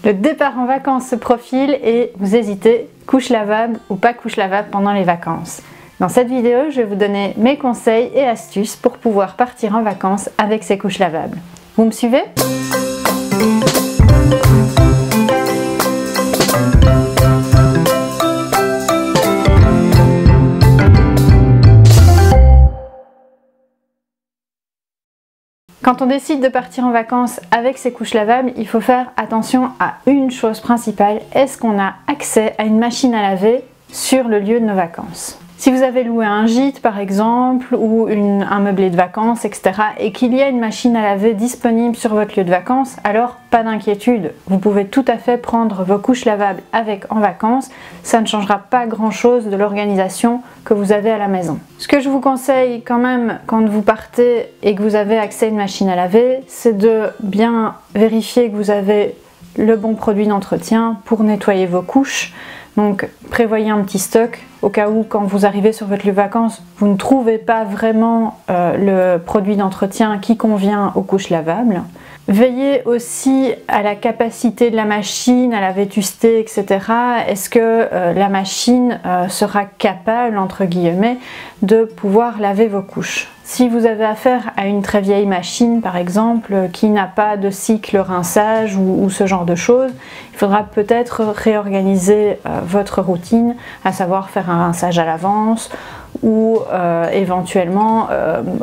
Le départ en vacances se profile et vous hésitez, couche lavable ou pas couche lavable pendant les vacances. Dans cette vidéo, je vais vous donner mes conseils et astuces pour pouvoir partir en vacances avec ces couches lavables. Vous me suivez ? Quand on décide de partir en vacances avec ses couches lavables, il faut faire attention à une chose principale. Est-ce qu'on a accès à une machine à laver sur le lieu de nos vacances ? Si vous avez loué un gîte par exemple, ou un meublé de vacances, etc. et qu'il y a une machine à laver disponible sur votre lieu de vacances, alors pas d'inquiétude. Vous pouvez tout à fait prendre vos couches lavables avec en vacances. Ça ne changera pas grand chose de l'organisation que vous avez à la maison. Ce que je vous conseille quand même quand vous partez et que vous avez accès à une machine à laver, c'est de bien vérifier que vous avez le bon produit d'entretien pour nettoyer vos couches. Donc prévoyez un petit stock au cas où quand vous arrivez sur votre lieu de vacances, vous ne trouvez pas vraiment le produit d'entretien qui convient aux couches lavables. Veillez aussi à la capacité de la machine, à la vétusté, etc. Est-ce que la machine sera capable, entre guillemets, de pouvoir laver vos couches ? Si vous avez affaire à une très vieille machine, par exemple, qui n'a pas de cycle rinçage ou ce genre de choses, il faudra peut-être réorganiser votre routine, à savoir faire un rinçage à l'avance ou éventuellement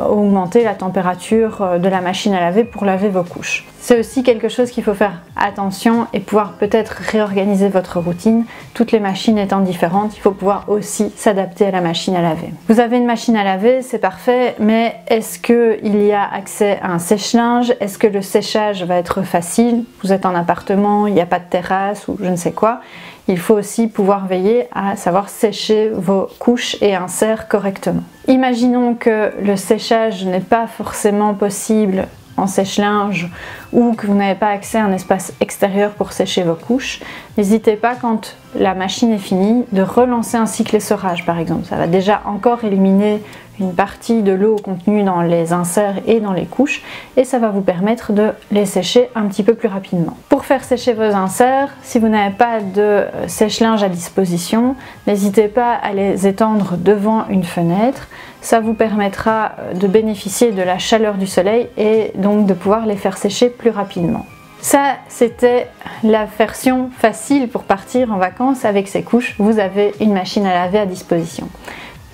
augmenter la température de la machine à laver pour laver vos couches. C'est aussi quelque chose qu'il faut faire attention et pouvoir peut-être réorganiser votre routine. Toutes les machines étant différentes, il faut pouvoir aussi s'adapter à la machine à laver. Vous avez une machine à laver, c'est parfait, mais est-ce qu'il y a accès à un sèche-linge? Est-ce que le séchage va être facile? Vous êtes en appartement, il n'y a pas de terrasse ou je ne sais quoi. Il faut aussi pouvoir veiller à savoir sécher vos couches et inserts correctement. Imaginons que le séchage n'est pas forcément possible en sèche-linge ou que vous n'avez pas accès à un espace extérieur pour sécher vos couches. N'hésitez pas quand la machine est finie de relancer un cycle essorage par exemple. Ça va déjà encore éliminer une partie de l'eau contenue dans les inserts et dans les couches et ça va vous permettre de les sécher un petit peu plus rapidement. Pour faire sécher vos inserts, si vous n'avez pas de sèche-linge à disposition, n'hésitez pas à les étendre devant une fenêtre. Ça vous permettra de bénéficier de la chaleur du soleil et donc de pouvoir les faire sécher plus rapidement. Ça, c'était la version facile pour partir en vacances avec ces couches. Vous avez une machine à laver à disposition.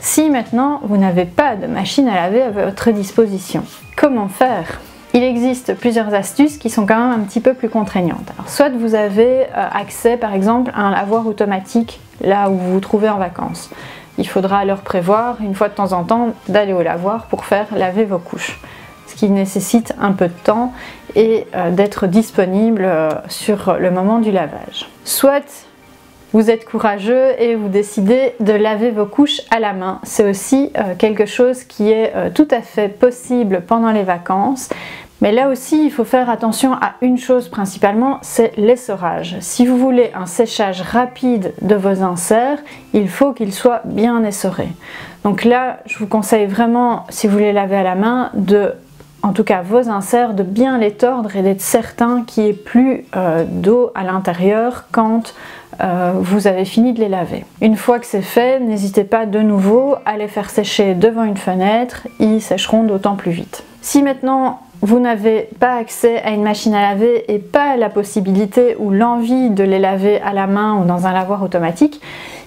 Si maintenant vous n'avez pas de machine à laver à votre disposition, comment faire ? Il existe plusieurs astuces qui sont quand même un petit peu plus contraignantes. Alors, soit vous avez accès par exemple à un lavoir automatique là où vous vous trouvez en vacances. Il faudra alors prévoir une fois de temps en temps d'aller au lavoir pour faire laver vos couches. Ce qui nécessite un peu de temps et d'être disponible sur le moment du lavage. Soit vous êtes courageux et vous décidez de laver vos couches à la main. C'est aussi quelque chose qui est tout à fait possible pendant les vacances. Mais là aussi, il faut faire attention à une chose principalement, c'est l'essorage. Si vous voulez un séchage rapide de vos inserts, il faut qu'ils soient bien essorés. Donc là, je vous conseille vraiment, si vous voulez laver à la main, en tout cas vos inserts, de bien les tordre et d'être certain qu'il n'y ait plus d'eau à l'intérieur quand vous avez fini de les laver. Une fois que c'est fait, n'hésitez pas de nouveau à les faire sécher devant une fenêtre, ils sécheront d'autant plus vite. Si maintenant vous n'avez pas accès à une machine à laver et pas la possibilité ou l'envie de les laver à la main ou dans un lavoir automatique,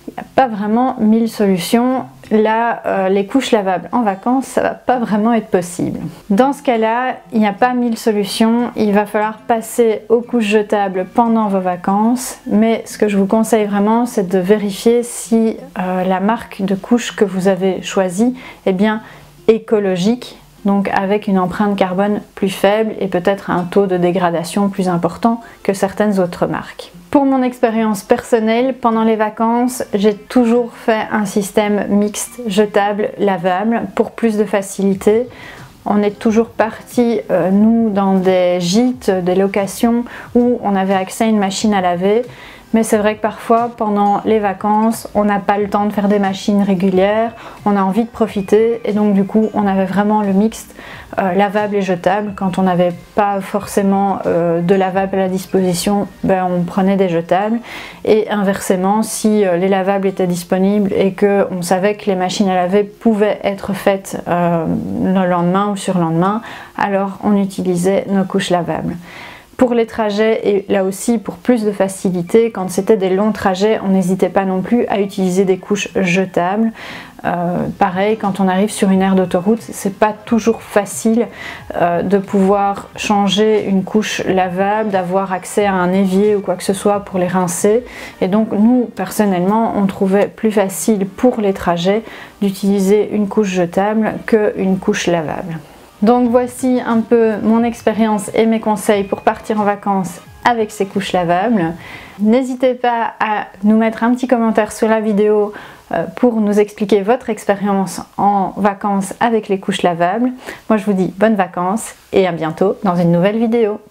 il n'y a pas vraiment 1000 solutions. Là, les couches lavables en vacances, ça va pas vraiment être possible. Dans ce cas-là, il n'y a pas 1000 solutions. Il va falloir passer aux couches jetables pendant vos vacances. Mais ce que je vous conseille vraiment, c'est de vérifier si la marque de couche que vous avez choisie est bien écologique. Donc avec une empreinte carbone plus faible et peut-être un taux de dégradation plus important que certaines autres marques. Pour mon expérience personnelle, pendant les vacances, j'ai toujours fait un système mixte, jetable, lavable, pour plus de facilité. On est toujours partis, nous, dans des gîtes, des locations où on avait accès à une machine à laver. Mais c'est vrai que parfois, pendant les vacances, on n'a pas le temps de faire des machines régulières, on a envie de profiter et donc du coup, on avait vraiment le mixte lavable et jetable. Quand on n'avait pas forcément de lavable à la disposition, ben, on prenait des jetables. Et inversement, si les lavables étaient disponibles et qu'on savait que les machines à laver pouvaient être faites le lendemain ou surlendemain, alors on utilisait nos couches lavables. Pour les trajets, et là aussi pour plus de facilité, quand c'était des longs trajets, on n'hésitait pas non plus à utiliser des couches jetables. Pareil, quand on arrive sur une aire d'autoroute, c'est pas toujours facile de pouvoir changer une couche lavable, d'avoir accès à un évier ou quoi que ce soit pour les rincer. Et donc nous, personnellement, on trouvait plus facile pour les trajets d'utiliser une couche jetable qu'une couche lavable. Donc voici un peu mon expérience et mes conseils pour partir en vacances avec ces couches lavables. N'hésitez pas à nous mettre un petit commentaire sous la vidéo pour nous expliquer votre expérience en vacances avec les couches lavables. Moi je vous dis bonnes vacances et à bientôt dans une nouvelle vidéo.